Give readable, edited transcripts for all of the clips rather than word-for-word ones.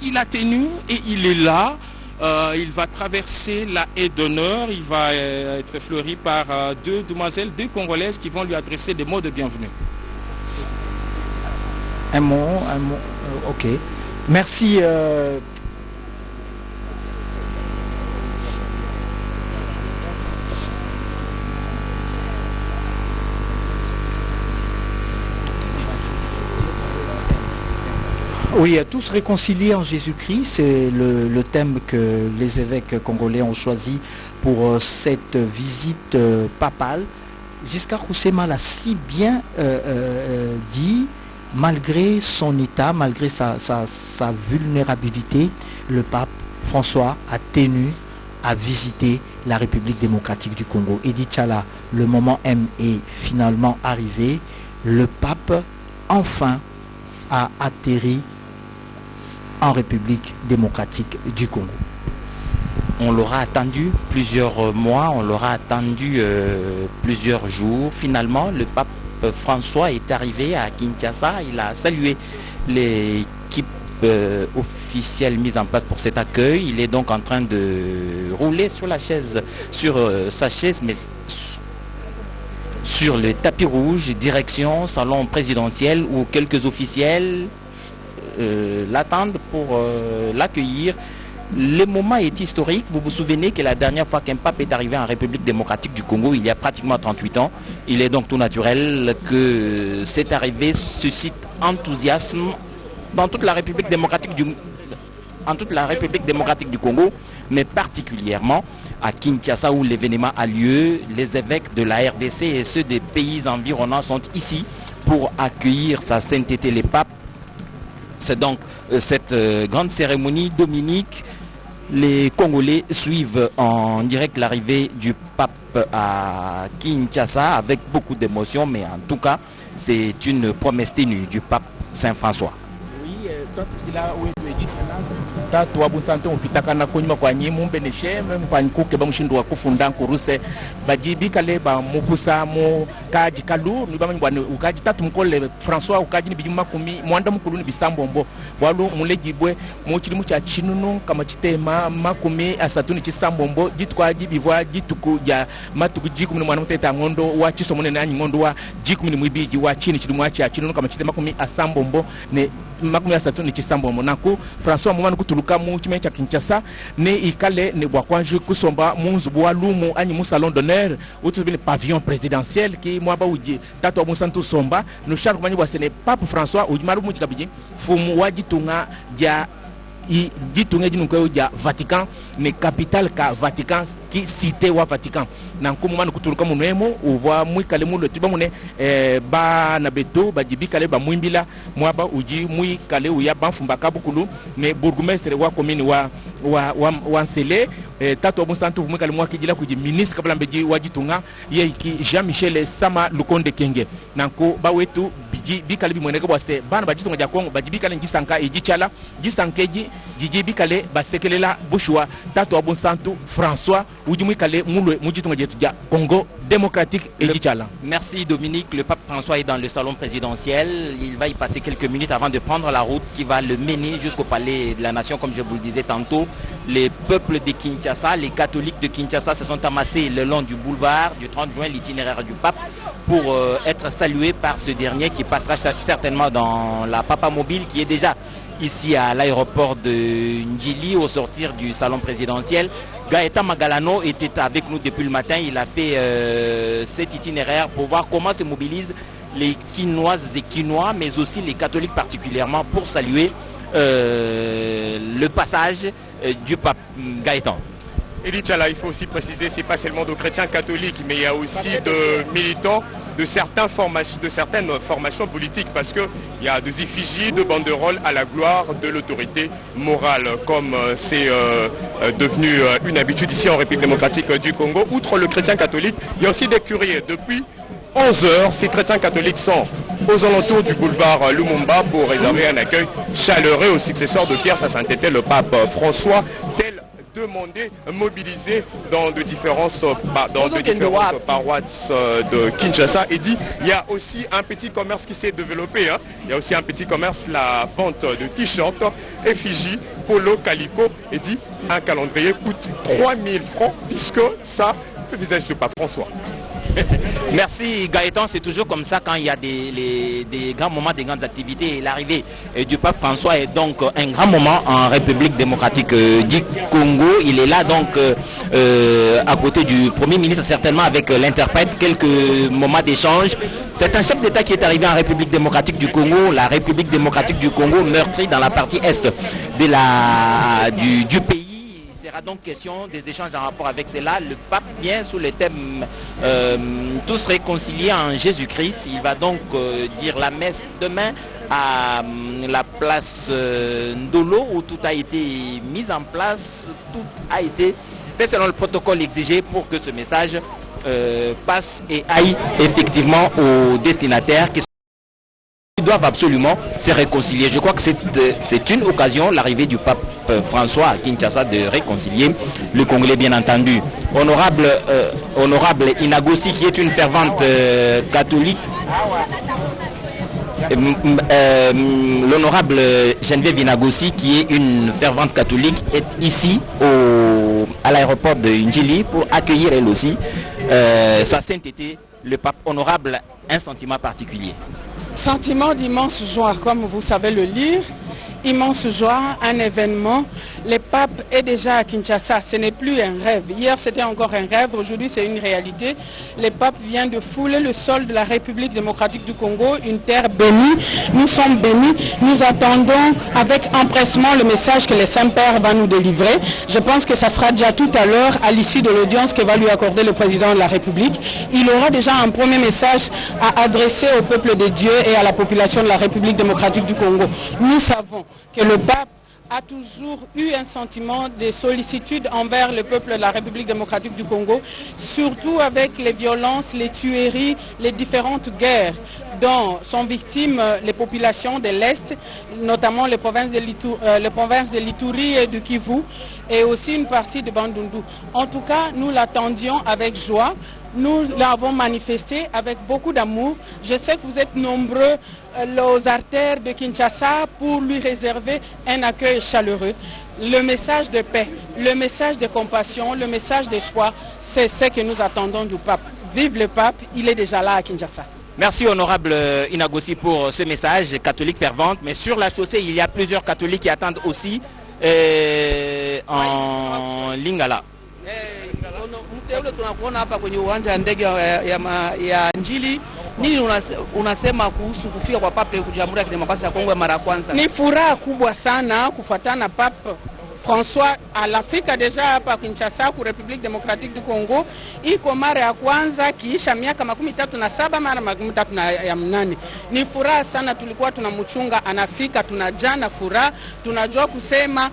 Il a tenu et il est là. Il va traverser la haie d'honneur. Il va être fleuri par deux demoiselles, deux Congolaises qui vont lui adresser des mots de bienvenue. Un mot, ok. Merci. Oui, tous réconciliés en Jésus-Christ, c'est le thème que les évêques congolais ont choisi pour cette visite papale. Giscard Roussema l'a si bien dit, malgré son état, malgré sa vulnérabilité, le pape François a tenu à visiter la République démocratique du Congo. Et dit Tchala, le moment M est finalement arrivé. Le pape, enfin, a atterri en République démocratique du Congo. On l'aura attendu plusieurs mois, on l'aura attendu plusieurs jours. Finalement, le pape François est arrivé à Kinshasa. Il a salué l'équipe officielle mise en place pour cet accueil. Il est donc en train de rouler sur sa chaise, mais sur le tapis rouge, direction salon présidentiel où quelques officiels l'attendent pour l'accueillir. Le moment est historique. Vous vous souvenez que la dernière fois qu'un pape est arrivé en République démocratique du Congo, il y a pratiquement 38 ans, il est donc tout naturel que cette arrivée suscite enthousiasme dans toute la République démocratique du Congo, mais particulièrement à Kinshasa où l'événement a lieu. Les évêques de la RDC et ceux des pays environnants sont ici pour accueillir sa sainteté les papes. C'est donc cette grande cérémonie dominique. Les Congolais suivent en direct l'arrivée du pape à Kinshasa avec beaucoup d'émotion, mais en tout cas, c'est une promesse ténue du pape Saint-François. Oui, tatu wabusante upitaka na kunyuma kwa nyimu mbeneshe mpankuke bamushindu wa kufunda kuruse bajibi kale ba mubusa mu kaji kalu ni bamanyi bwana ukaji tatu mukole François ukaji ni bijuma kumi mwanda mukulu ni bisambombo walu mulejibwe mu kilimu cha chinunu kama chitema makumi asatu ni chisambombo jitwaji bivwa jituku ya matuku jiku ni mwana muteta ngondo wa chiso munene anyi ngondo wa jiku ni mwibiji wa chini kilimu cha chinunu kama chitema makumi asambombo ne makumi asatu ni chisambombo naku François mumanu kutuluka mu chime cha Kinshasa ne ikale ne bwakwanju kusomba munzu bwalumu anyi mu salon d'honneur utubile pavillon présidentiel ki mwaba uji tatu wa musantu somba no charles manyi bwa sene pape François ujimaru mu jikabiji fumu wajitunga ja jitunga jinuko ja Vatican ne capitale ka Vatican ki cité wa Vatican nanku mumanu kutuluka munemo uva mwikale mu letiba mune ba na beto bajibikale ba mwimbila mwaba uji mwikale uya banfumba kabukulu ne bourgmestre wa commune wa Nsele tatu wa musantu mwikale mwakijila kuji ministre kabla mbeji wajitunga ye ki Jean-Michel Sama Lukonde Kenge nanku ba wetu bikale bimweneka bwase bana bajitunga ja Kongo bajibikale ngisanka ejichala gisankeji jijibikale basekelela bushwa tatu wa musantu François ujimwikale mulwe mujitunga jetu ja Congo démocratique et Dichala. Merci Dominique. Le pape François est dans le salon présidentiel. Il va y passer quelques minutes avant de prendre la route qui va le mener jusqu'au palais de la nation, comme je vous le disais tantôt. Les peuples de Kinshasa, les catholiques de Kinshasa se sont amassés le long du boulevard du 30 juin, l'itinéraire du pape, pour être salués par ce dernier qui passera certainement dans la Papa Mobile qui est déjà ici à l'aéroport de Ndjili au sortir du salon présidentiel. Gaëtan Magalano était avec nous depuis le matin. Il a fait cet itinéraire pour voir comment se mobilisent les Kinoises et Kinois, mais aussi les catholiques particulièrement, pour saluer le passage du pape Gaëtan. Elie Tchala, il faut aussi préciser, ce n'est pas seulement de chrétiens catholiques, mais il y a aussi de militants de certaines formations politiques, parce qu'il y a des effigies de banderoles à la gloire de l'autorité morale, comme c'est devenu une habitude ici en République démocratique du Congo. Outre le chrétien catholique, il y a aussi des curiers. Depuis 11 heures, ces chrétiens catholiques sont aux alentours du boulevard Lumumba pour réserver un accueil chaleureux au successeur de Pierre Sa Sainteté, le pape François, tel demandé, mobilisé dans de différentes paroisses de Kinshasa et dit il y a aussi un petit commerce qui s'est développé. Hein. Il y a aussi un petit commerce, la vente de t-shirts, effigie, polo, calico, et dit un calendrier coûte 3000 francs puisque ça, le visage du pape François. Merci Gaëtan, c'est toujours comme ça quand il y a des grands moments, des grandes activités. L'arrivée du pape François est donc un grand moment en République démocratique du Congo. Il est là donc à côté du Premier ministre, certainement avec l'interprète, quelques moments d'échange. C'est un chef d'État qui est arrivé en République démocratique du Congo. La République démocratique du Congo meurtrie dans la partie est de du pays. Il sera donc question des échanges en rapport avec cela. Le pape vient sous le thème tous réconciliés en Jésus-Christ. Il va donc dire la messe demain à la place Ndolo où tout a été mis en place, tout a été fait selon le protocole exigé pour que ce message passe et aille effectivement aux destinataires qui doivent absolument se réconcilier. Je crois que c'est une occasion, l'arrivée du pape François à Kinshasa, de réconcilier le Congolais, bien entendu. Honorable Inagossi, qui est une fervente catholique, l'honorable Geneviève Inagossi, qui est une fervente catholique, est ici à l'aéroport de Njili pour accueillir elle aussi sa sainteté, le pape. Honorable, un sentiment particulier. Sentiment d'immense joie, comme vous savez le lire. Immense joie, un événement. Le pape est déjà à Kinshasa, ce n'est plus un rêve. Hier c'était encore un rêve, aujourd'hui c'est une réalité. Le pape vient de fouler le sol de la République démocratique du Congo, une terre bénie. Nous sommes bénis, nous attendons avec empressement le message que le Saint-Père va nous délivrer. Je pense que ça sera déjà tout à l'heure, à l'issue de l'audience que va lui accorder le président de la République. Il aura déjà un premier message à adresser au peuple de Dieu et à la population de la République démocratique du Congo. Nous savons que le pape a toujours eu un sentiment de sollicitude envers le peuple de la République démocratique du Congo, surtout avec les violences, les tueries, les différentes guerres dont sont victimes les populations de l'Est, notamment les provinces de l'Ituri et du Kivu, et aussi une partie de Bandundu. En tout cas, nous l'attendions avec joie. Nous l'avons manifesté avec beaucoup d'amour. Je sais que vous êtes nombreux aux artères de Kinshasa pour lui réserver un accueil chaleureux. Le message de paix, le message de compassion, le message d'espoir, c'est ce que nous attendons du pape. Vive le pape, il est déjà là à Kinshasa. Merci honorable Inagossi pour ce message catholique fervente. Mais sur la chaussée, il y a plusieurs catholiques qui attendent aussi en Lingala. Mteule tunakuona hapa kwenye uwanja wa ndege ya Njili. Nini unasema kuhusu kufika kwa Papa Jamhuri ya Kidemokrasia ya Kongo mara ya kwanza? Ni furaha kubwa sana kufuatana na Papa François alafika deja hapa Kinshasa ku République démocratique du Congo. Iko mara ya kwanza kiisha miaka 37 mara 38. Ni furaha sana, tulikuwa tunamchunga anafika, tunajana furaha, tunajua kusema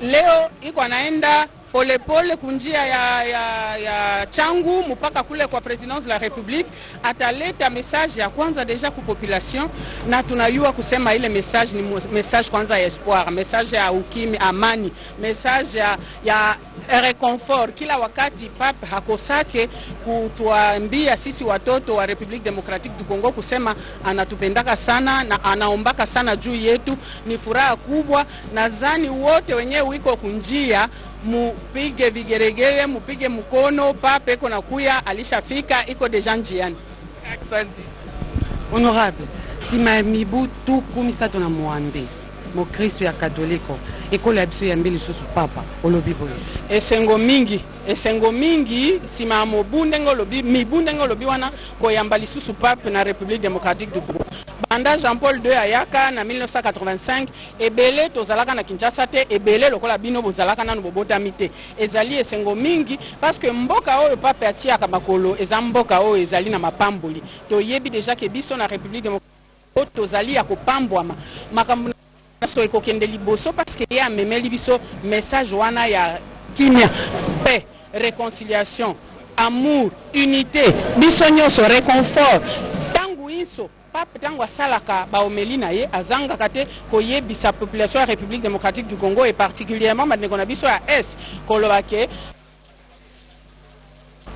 leo iko anaenda polepole kunjia ya changu mpaka kule kwa présidence de la République, ataleta message ya kwanza deja ku population, na tunayua kusema ile message ni message kwanza ya espoir, message ya ukimi, amani, message ya reconfort. Kila wakati pape hakosake kutuambia sisi watoto wa République démocratique du Congo kusema anatupendaka sana na anaombaka sana juu yetu. Ni furaha kubwa, nadhani wote wenyewe wiko kunjia mupige vigeregere, mupige mkono, pape iko nakuya, alishafika, iko deja njiani. Asante. Honorable, sima mibu tu 13 na muambe mo Kristo ya Katoliko ekolo ya biso ya mbili susu papa olobi boye esengo mingi sima mobunde ngolobi mibunde ngolobi wana koyamba lisusu pape na République démocratique du Congo. Banda Jean-Paul II ayaka na 1985, ebele tozalaka na Kinshasa te, ebele lokola bino bozalaka na bobotami te. Ezali esengo mingi parce que mboka oyo pape atiaka makolo eza mboka oyo ezali na mapamboli. Toyebi deja ke biso na République démocratique tozali ya kopambwama makambo so ekokende liboso parce que ya memeli biso message wana ya kimia, paix, réconciliation, amour, unité, biso nyonso réconfort. Tangu iso pape ntango asalaka baomeli na ye azangaka te koyebisa population ya République démocratique du Congo et particulièrement bandeko na biso ya est koloba ke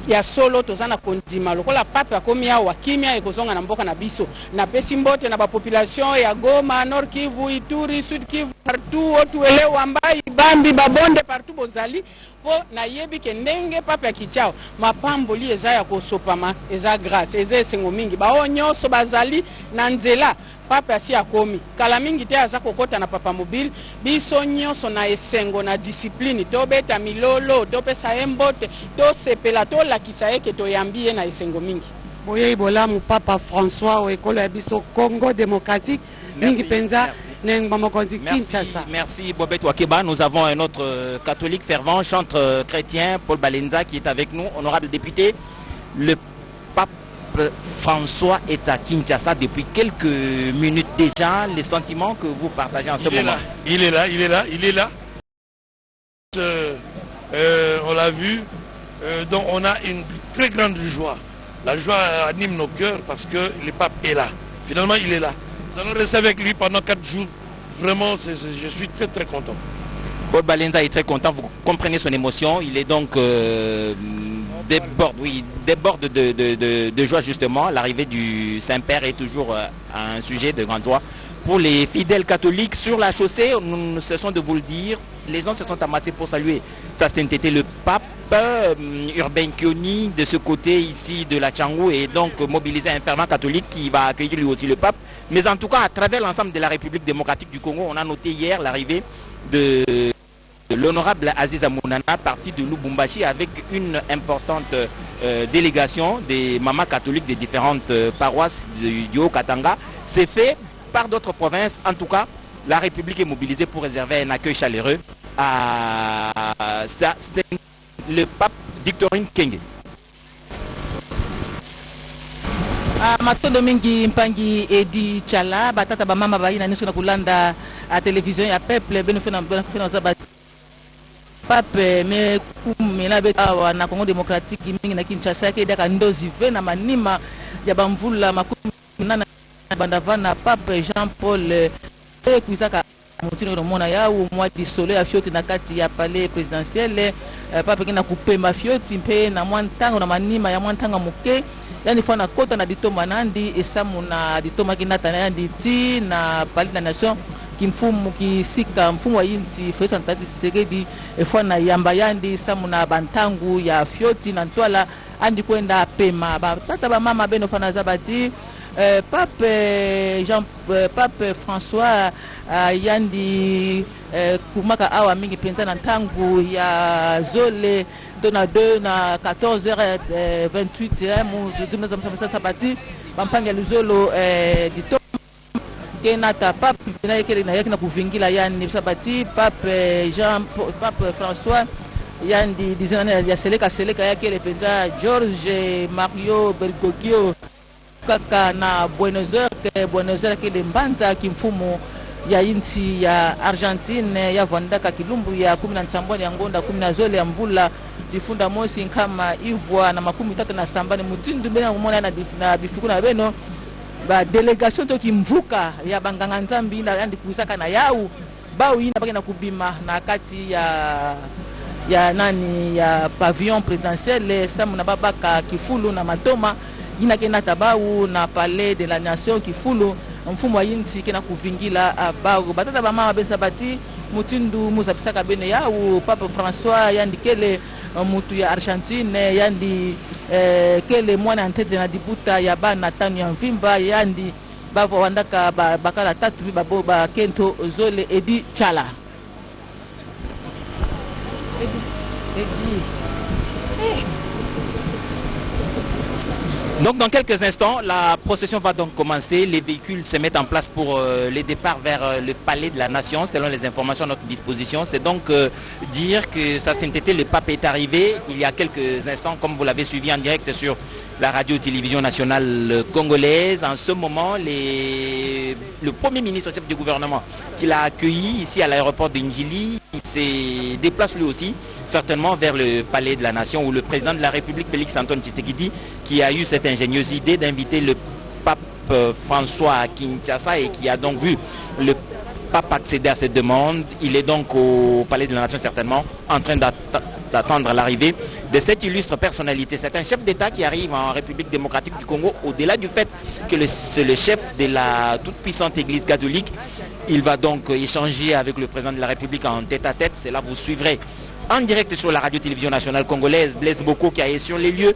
ya solo tozana kondima lokola pape akomi awa kimia ekozonga na mboka na biso na pesi mbote na population ya Goma, Nord Kivu, Ituri, Sud Kivu, partout otuele Wambai, Bambi, Babonde partout bozali po na yebi ke ndenge pape akitiao mapamboli eza ya kosopama eza grâce eza esengo mingi bao nyonso bazali na nzela pape asi akomi kala mingi te aza kokota na papa mobile biso nyonso na esengo na discipline tobeta milolo topesa embote tosepela tolakisa eke toyambi ye na esengo mingi boye bolamu papa François o ekolo ya biso Congo démocratique mingi penza Merci Bobet Wakeba. Nous avons un autre catholique fervent, chantre chrétien, Paul Balenza, qui est avec nous, honorable député. Le pape François est à Kinshasa depuis quelques minutes déjà. Les sentiments que vous partagez en ce moment. Il est là. On l'a vu. Donc on a une très grande joie. La joie anime nos cœurs parce que le pape est là. Finalement, il est là. Nous allons rester avec lui pendant 4 jours. Vraiment, je suis très très content. Paul Balenza est très content, vous comprenez son émotion. Il est donc déborde de joie justement. L'arrivée du Saint-Père est toujours un sujet de grande joie. Pour les fidèles catholiques sur la chaussée, nous ne cessons de vous le dire, les gens se sont amassés pour saluer sa sainteté le pape. Urbain Kioni de ce côté ici de la Tchangou et donc mobiliser un fervent catholique qui va accueillir lui aussi le pape. Mais en tout cas, à travers l'ensemble de la République démocratique du Congo, on a noté hier l'arrivée de l'honorable Aziz Amounana, parti de Lubumbashi, avec une importante délégation des mamans catholiques des différentes paroisses du Haut-Katanga. C'est fait par d'autres provinces. En tout cas, la République est mobilisée pour réserver un accueil chaleureux à le pape Victorine Kenge. Matondo mingi mpangi edi chala batata ba mama baina niso na kulanda a télévision ya peuple beno fena za pape me kumela beta na Congo démocratique mingi na Kinshasa ke daka ndozi ve na manima ya bamvula makumi nana bandavana pape Jean-Paul kuisaka mutino mona ya ou mois de soleil a fioti na kati ya palais présidentiel pape kina kupema fioti mpe na mwantango na manima ya mwantanga muke yani fana kota na ditoma nandi esamu na ditoma kinata na yandi ti na palais de la nation kimfumu kisika mfumu wa inti Félix Antoine Tshisekedi efana yamba yandi samu na bantangu ya fioti na ntwala andi kwenda pema batata ba mama beno fana zabati Pape François yandi kumaka awa mingi penza na ntangu ya zole dona 2 na 14h28 mu sabati bampanga luzolo dito kenata pape na yekele na yakina kuvingila yani sabati pape François yandi dizana ya seleka yakele penza George Mario Bergoglio kaka na Buenos Aires kile mbanza kimfumo ya inti ya Argentine ya vandaka kilumbu ya 17 ya ngonda 10 zole ya mvula difunda mosi kama Ivoire na 37 mutindu bena kumona na bifiku na beno ba delegation to kimvuka ya banganga nzambi na yandi kuisaka na yau bao ina baki na kubima na kati ya nani ya pavillon présidentiel samu na babaka kifulu na matoma ina kena tabau na palais de la nation kifulu mfumo wa inti kena kuvingila bao batata ba mama besa bati mutindu muzabisaka bene yau Papa François yandi kele mutu ya Argentine yandi kele mwana antete na dibuta ya bana tanu ya mvimba yandi bavo wandaka bakala tatu babo ba kento zole edi chala edi. Donc dans quelques instants, la procession va donc commencer. Les véhicules se mettent en place pour les départs vers le palais de la nation, selon les informations à notre disposition. C'est donc dire que sa sainteté, le pape est arrivé il y a quelques instants, comme vous l'avez suivi en direct sur la radio-télévision nationale congolaise. En ce moment, le premier ministre chef du gouvernement qui l'a accueilli ici à l'aéroport de Njili, il se déplace lui aussi certainement vers le palais de la nation où le président de la République, Félix Antoine Tshisekedi, qui a eu cette ingénieuse idée d'inviter le pape pape François à Kinshasa et qui a donc vu le pape accéder à cette demande. Il est donc au Palais de la Nation certainement en train d'attendre l'arrivée de cette illustre personnalité. C'est un chef d'État qui arrive en République démocratique du Congo, au-delà du fait que c'est le chef de la toute-puissante Église catholique. Il va donc échanger avec le président de la République en tête-à-tête. C'est là vous suivrez en direct sur la radio-télévision nationale congolaise, Blaise Boko qui est sur les lieux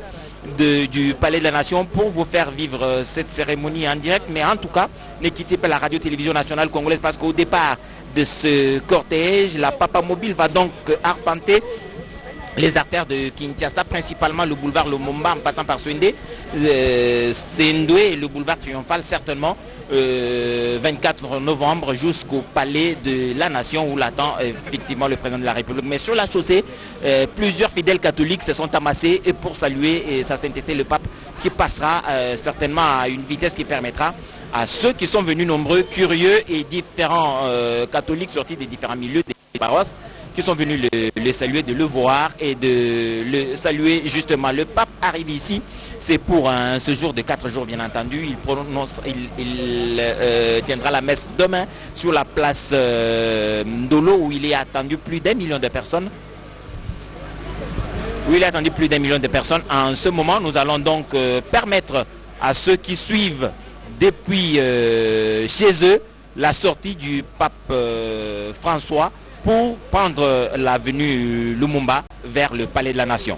du Palais de la Nation pour vous faire vivre cette cérémonie en direct. Mais en tout cas, ne quittez pas la radio-télévision nationale congolaise parce qu'au départ de ce cortège, la Papa Mobile va donc arpenter les artères de Kinshasa, principalement le boulevard Lumumba en passant par Swindé, Sendoué et le boulevard Triomphal certainement, 24 novembre jusqu'au Palais de la Nation où l'attend effectivement le président de la République. Mais sur la chaussée, plusieurs fidèles catholiques se sont amassés et pour saluer sa sainteté le pape qui passera certainement à une vitesse qui permettra à ceux qui sont venus nombreux, curieux et différents catholiques sortis des différents milieux des paroisses qui sont venus le saluer, de le voir et de le saluer justement. Le pape arrive ici, c'est pour un séjour de 4 jours bien entendu. Il tiendra la messe demain sur la place Ndolo où il est attendu plus d'1 million de personnes. Où il est attendu plus d'1 million de personnes. En ce moment, nous allons donc permettre à ceux qui suivent depuis chez eux la sortie du pape François pour prendre l'avenue Lumumba vers le Palais de la Nation.